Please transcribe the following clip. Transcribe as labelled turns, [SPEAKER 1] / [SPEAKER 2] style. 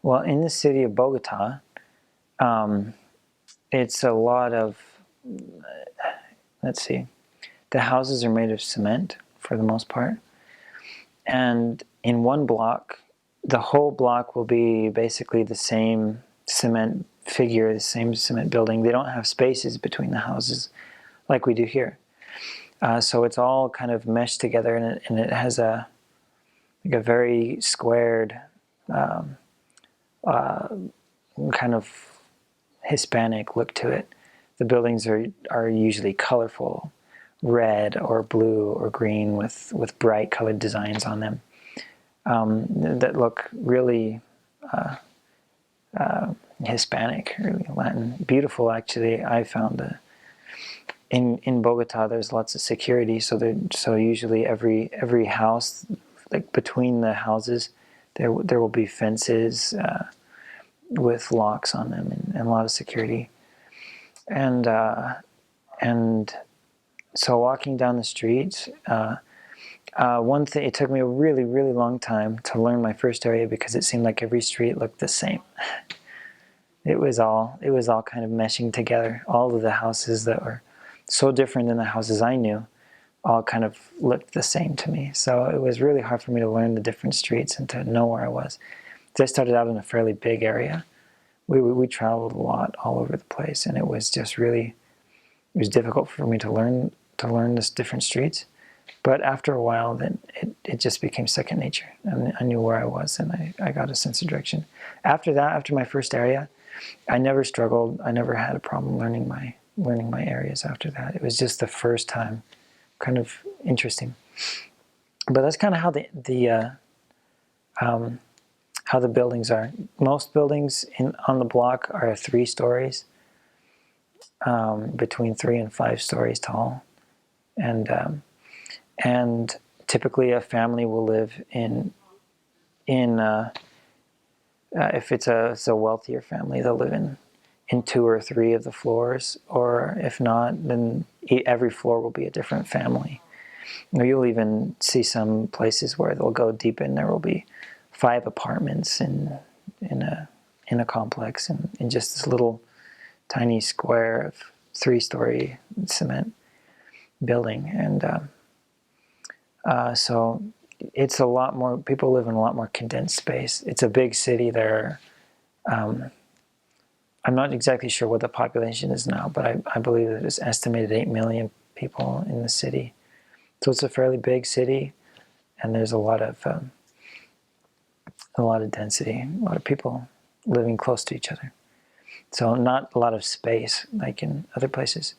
[SPEAKER 1] Well, in the city of Bogota, um, it's a lot of, let's see, the houses are made of cement for the most part. And in one block, the whole block will be basically the same cement figure, the same cement building. They don't have spaces between the houses like we do here. So it's all kind of meshed together, and it has like a very squared, um, uh, kind of Hispanic look to it. The buildings are usually colorful, red or blue or green with bright colored designs on them, that look really Hispanic, really Latin. Beautiful, actually. I found in Bogota there's lots of security, so usually every house, like between the houses, there will be fences with locks on them, and a lot of security. And and so walking down the streets, one thing, it took me a really, really long time to learn my first area because it seemed like every street looked the same. It was all kind of meshing together. All of the houses that were so different than the houses I knew all kind of looked the same to me. So it was really hard for me to learn the different streets and to know where I was. So I started out in a fairly big area. We traveled a lot all over the place, and it was just really, it was difficult for me to learn this different streets. But after a while, then it just became second nature. And I knew where I was, and I got a sense of direction. After that, after my first area, I never struggled. I never had a problem learning my areas after that. It was just the first time, kind of interesting. But that's kind of how the buildings are. Most buildings on the block are 3 stories, between 3 and 5 stories tall, and typically a family will live in if it's a wealthier family, they'll live in 2 or 3 of the floors, or if not, then every floor will be a different family. You'll even see some places where they'll go deep in. There will be 5 apartments in a complex, in just this little tiny square of 3-story cement building. And so it's a lot more, people live in a lot more condensed space. It's a big city there. I'm not exactly sure what the population is now, but I believe that it's estimated 8 million people in the city. So it's a fairly big city, and there's a lot of density, a lot of people living close to each other. So not a lot of space like in other places.